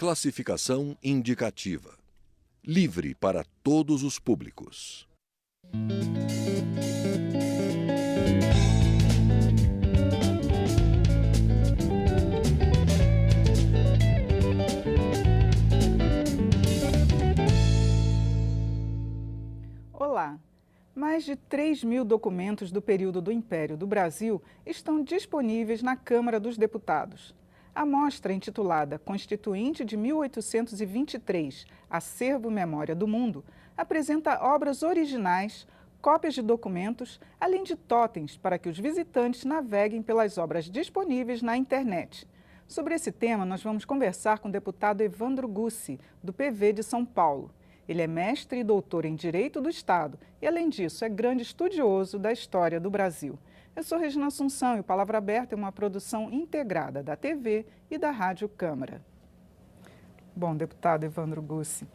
Classificação indicativa. Livre para todos os públicos. Olá! Mais de 3.000 documentos do período do Império do Brasil estão disponíveis na Câmara dos Deputados. A mostra, intitulada Constituinte de 1823, Acervo Memória do Mundo, apresenta obras originais, cópias de documentos, além de totens para que os visitantes naveguem pelas obras disponíveis na internet. Sobre esse tema, nós vamos conversar com o deputado Evandro Gussi, do PV de São Paulo. Ele é mestre e doutor em Direito do Estado e, além disso, é grande estudioso da história do Brasil. Eu sou Regina Assunção e o Palavra Aberta é uma produção integrada da TV e da Rádio Câmara. Bom, deputado Evandro Gussi,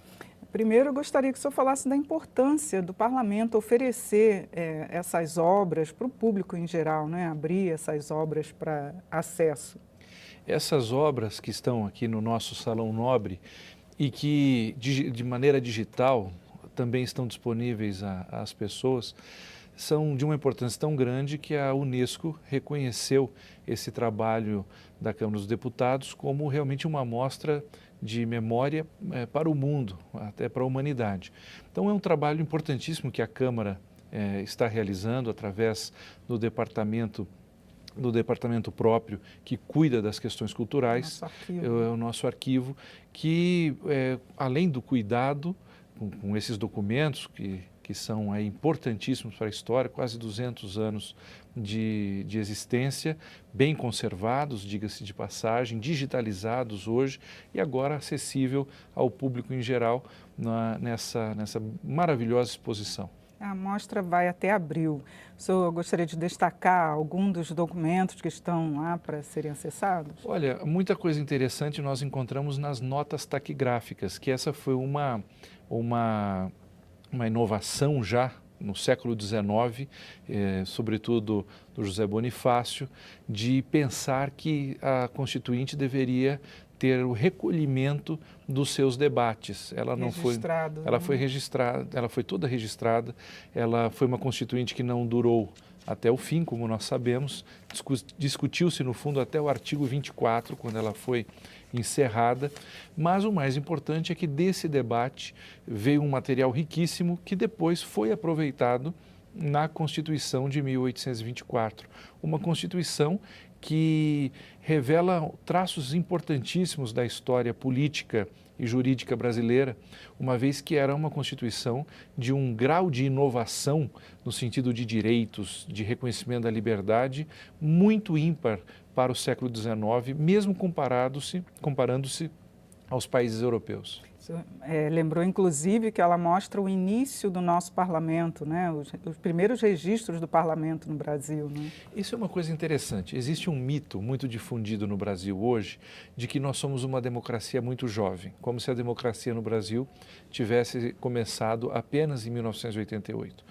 primeiro eu gostaria que o senhor falasse da importância do parlamento oferecer essas obras para o público em geral, né? Abrir essas obras para acesso. Essas obras que estão aqui no nosso Salão Nobre e que de maneira digital também estão disponíveis às pessoas, são de uma importância tão grande que a Unesco reconheceu esse trabalho da Câmara dos Deputados como realmente uma amostra de memória para o mundo, até para a humanidade. Então é um trabalho importantíssimo que a Câmara está realizando através do departamento próprio que cuida das questões culturais, é o nosso arquivo, que além do cuidado com esses documentos que são importantíssimos para a história, quase 200 anos de existência, bem conservados, diga-se de passagem, digitalizados hoje e agora acessível ao público em geral nessa maravilhosa exposição. A mostra vai até abril. O senhor gostaria de destacar algum dos documentos que estão lá para serem acessados? Olha, muita coisa interessante nós encontramos nas notas taquigráficas, que essa foi uma inovação já no século XIX, sobretudo do José Bonifácio, de pensar que a Constituinte deveria ter o recolhimento dos seus debates. Ela não foi, ela foi registrada, ela foi toda registrada. Ela foi uma Constituinte que não durou até o fim, como nós sabemos. Discutiu-se no fundo até o artigo 24, quando ela foi encerrada, mas o mais importante é que desse debate veio um material riquíssimo que depois foi aproveitado na Constituição de 1824, uma Constituição que revela traços importantíssimos da história política e jurídica brasileira, uma vez que era uma Constituição de um grau de inovação no sentido de direitos, de reconhecimento da liberdade, muito ímpar para o século XIX, mesmo comparando-se aos países europeus. Lembrou, inclusive, que ela mostra o início do nosso parlamento, né? Os primeiros registros do parlamento no Brasil. Né? Isso é uma coisa interessante. Existe um mito muito difundido no Brasil hoje de que nós somos uma democracia muito jovem, como se a democracia no Brasil tivesse começado apenas em 1988.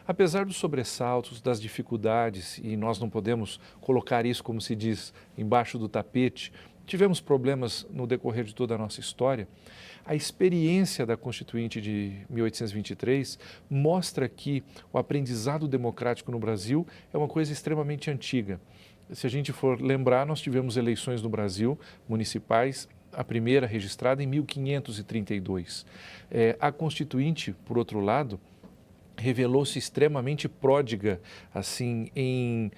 Apesar dos sobressaltos, das dificuldades, e nós não podemos colocar isso, como se diz, embaixo do tapete, tivemos problemas no decorrer de toda a nossa história. A experiência da Constituinte de 1823 mostra que o aprendizado democrático no Brasil é uma coisa extremamente antiga. Se a gente for lembrar, nós tivemos eleições no Brasil, municipais, a primeira registrada em 1532. A Constituinte, por outro lado, revelou-se extremamente pródiga assim, em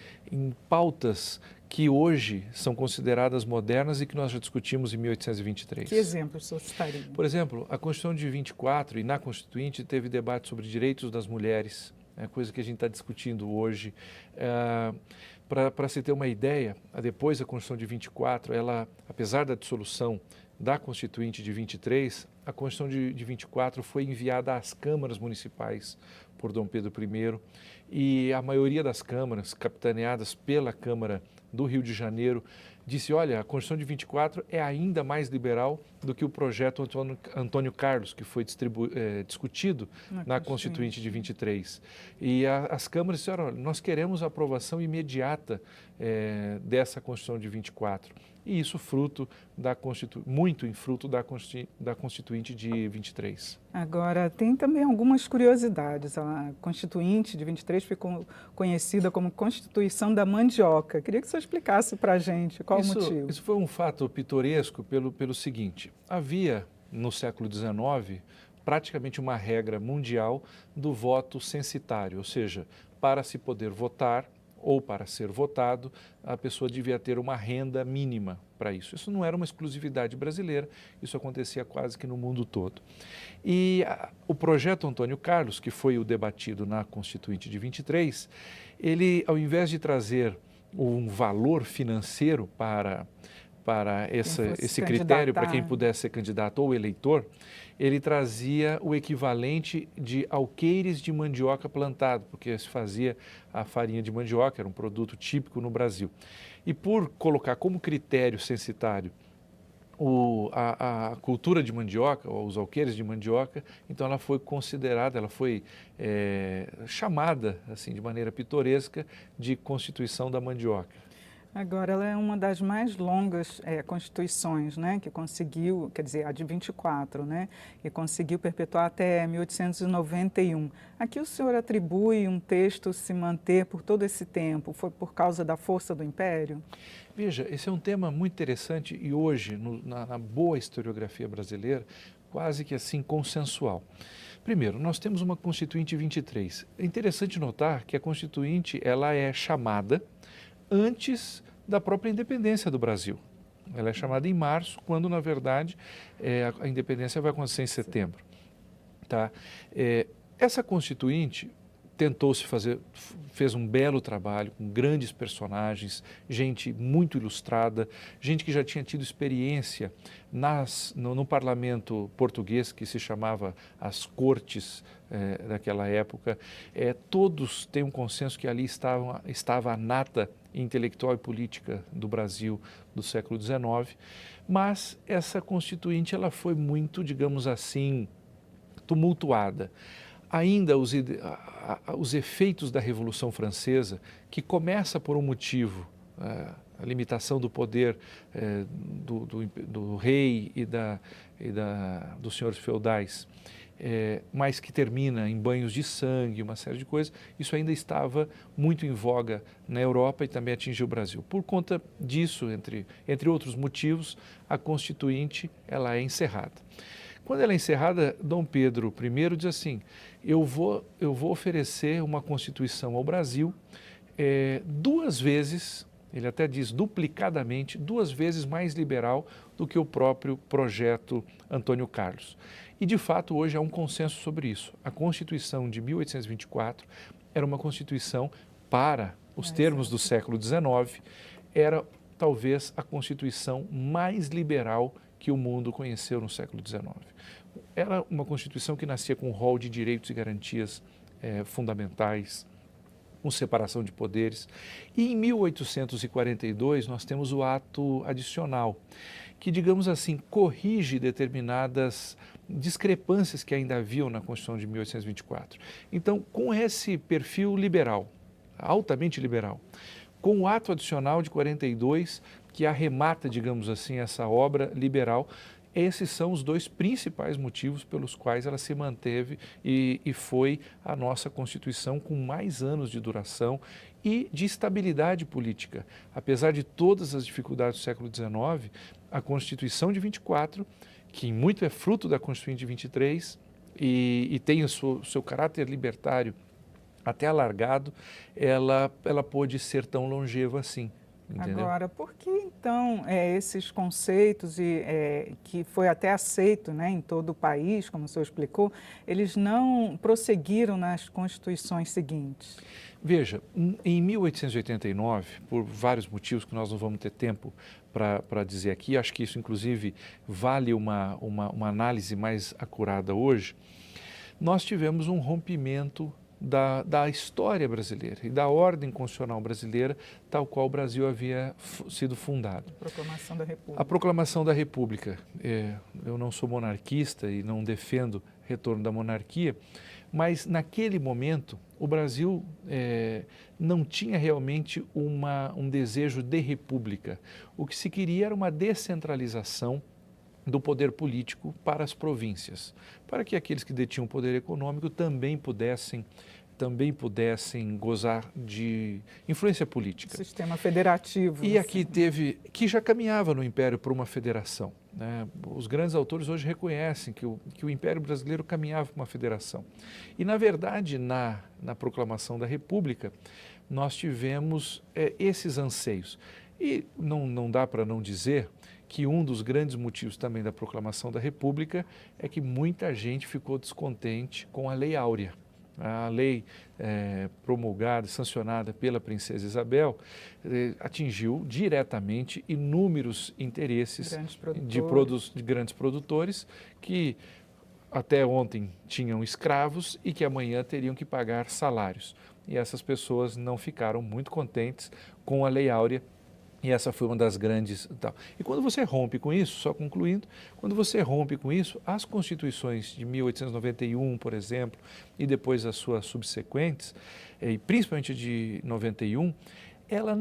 pautas que hoje são consideradas modernas e que nós já discutimos em 1823. Que exemplos o senhor citaria? Por exemplo, a Constituição de 24 e na Constituinte teve debate sobre direitos das mulheres, coisa que a gente está discutindo hoje. Para se ter uma ideia, depois da Constituição de 24, ela, apesar da dissolução da Constituinte de 23, a Constituição de 24 foi enviada às câmaras municipais por Dom Pedro I e a maioria das câmaras, capitaneadas pela Câmara do Rio de Janeiro, disse, olha, a Constituição de 24 é ainda mais liberal do que o projeto Antônio Carlos, que foi discutido na Constituinte de 23. E as câmaras disseram, olha, nós queremos a aprovação imediata dessa Constituição de 24. E isso muito em fruto da Constituinte de 23. Agora, tem também algumas curiosidades. A Constituinte de 23 ficou conhecida como Constituição da Mandioca. Queria que o senhor explicasse para a gente qual o motivo. Isso foi um fato pitoresco pelo seguinte: havia, no século XIX, praticamente uma regra mundial do voto censitário, ou seja, para se poder votar ou para ser votado, a pessoa devia ter uma renda mínima para isso. Isso não era uma exclusividade brasileira, isso acontecia quase que no mundo todo. E o projeto Antônio Carlos, que foi o debatido na Constituinte de 23, ele, ao invés de trazer um valor financeiro para esse critério, para quem pudesse ser candidato ou eleitor, ele trazia o equivalente de alqueires de mandioca plantado, porque se fazia a farinha de mandioca, era um produto típico no Brasil. E por colocar como critério censitário a cultura de mandioca, ou os alqueires de mandioca, então ela foi considerada, ela foi chamada, assim, de maneira pitoresca, de Constituição da Mandioca. Agora, ela é uma das mais longas constituições, né, que conseguiu, quer dizer, a de 24, né, e conseguiu perpetuar até 1891. Aqui o senhor atribui um texto se manter por todo esse tempo, foi por causa da força do Império? Veja, esse é um tema muito interessante e hoje, na boa historiografia brasileira, quase que assim consensual. Primeiro, nós temos uma Constituinte 23. É interessante notar que a Constituinte ela é chamada antes da própria independência do Brasil. Ela é chamada em março, quando, na verdade, a independência vai acontecer em setembro. Tá? Essa Constituinte fez um belo trabalho com grandes personagens, gente muito ilustrada, gente que já tinha tido experiência no parlamento português, que se chamava as Cortes daquela época. Todos têm um consenso que ali estava a nata intelectual e política do Brasil do século XIX, mas essa Constituinte ela foi muito, digamos assim, tumultuada. Ainda os efeitos da Revolução Francesa, que começa por um motivo, a limitação do poder do rei e dos senhores feudais, mas que termina em banhos de sangue, uma série de coisas, isso ainda estava muito em voga na Europa e também atingiu o Brasil. Por conta disso, entre outros motivos, a Constituinte ela é encerrada. Quando ela é encerrada, Dom Pedro I diz assim: eu vou oferecer uma Constituição ao Brasil 2 vezes, ele até diz duplicadamente, 2 vezes mais liberal do que o próprio projeto Antônio Carlos. E, de fato, hoje há um consenso sobre isso. A Constituição de 1824 era uma Constituição, para os termos do século XIX, era talvez a Constituição mais liberal que o mundo conheceu no século XIX. Era uma Constituição que nascia com um rol de direitos e garantias fundamentais, com separação de poderes. E em 1842 nós temos o ato adicional, que, digamos assim, corrige determinadas discrepâncias que ainda haviam na Constituição de 1824. Então, com esse perfil liberal, altamente liberal, com o ato adicional de 42, que arremata, digamos assim, essa obra liberal, esses são os 2 principais motivos pelos quais ela se manteve e foi a nossa Constituição com mais anos de duração e de estabilidade política. Apesar de todas as dificuldades do século XIX, a Constituição de 24, que muito é fruto da Constituinte de 23 e tem o seu caráter libertário até alargado, ela pôde ser tão longeva assim. Entendeu? Agora, por que então esses conceitos que foi até aceito, né, em todo o país, como o senhor explicou, eles não prosseguiram nas constituições seguintes? Veja, em 1889, por vários motivos que nós não vamos ter tempo para dizer aqui, acho que isso inclusive vale uma análise mais acurada hoje, nós tivemos um rompimento da história brasileira e da ordem constitucional brasileira, tal qual o Brasil havia sido fundado. A Proclamação da República. A Proclamação da República. Eu não sou monarquista e não defendo retorno da monarquia, mas naquele momento o Brasil não tinha realmente um desejo de república. O que se queria era uma descentralização do poder político para as províncias, para que aqueles que detinham poder econômico também pudessem gozar de influência política. Sistema federativo. E aqui que já caminhava no Império para uma federação, né? Os grandes autores hoje reconhecem que o Império Brasileiro caminhava para uma federação. E, na verdade, na proclamação da República, nós tivemos esses anseios. E não dá para não dizer que um dos grandes motivos também da proclamação da República é que muita gente ficou descontente com a Lei Áurea. A lei promulgada, sancionada pela Princesa Isabel, atingiu diretamente inúmeros interesses de grandes produtores que até ontem tinham escravos e que amanhã teriam que pagar salários. E essas pessoas não ficaram muito contentes com a Lei Áurea. E essa foi uma das grandes... E quando você rompe com isso, só concluindo, quando você rompe com isso, as constituições de 1891, por exemplo, e depois as suas subsequentes, e principalmente de 91, ela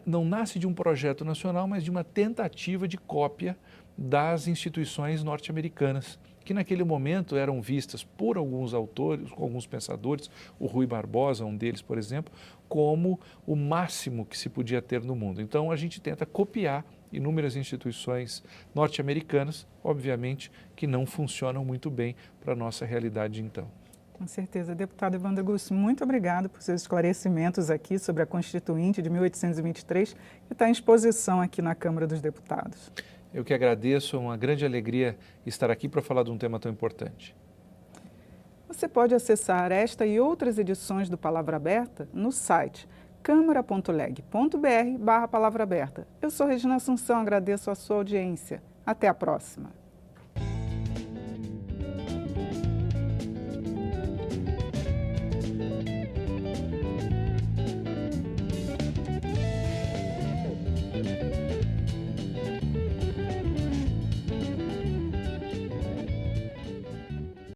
não nasce de um projeto nacional, mas de uma tentativa de cópia das instituições norte-americanas, que naquele momento eram vistas por alguns autores, alguns pensadores, o Rui Barbosa, um deles, por exemplo, como o máximo que se podia ter no mundo. Então, a gente tenta copiar inúmeras instituições norte-americanas, obviamente, que não funcionam muito bem para a nossa realidade então. Com certeza. Deputado Evandro Gussi, muito obrigado por seus esclarecimentos aqui sobre a Constituinte de 1823, que está em exposição aqui na Câmara dos Deputados. Eu que agradeço, é uma grande alegria estar aqui para falar de um tema tão importante. Você pode acessar esta e outras edições do Palavra Aberta no site câmara.leg.br/palavra aberta. Eu sou Regina Assunção, agradeço a sua audiência. Até a próxima.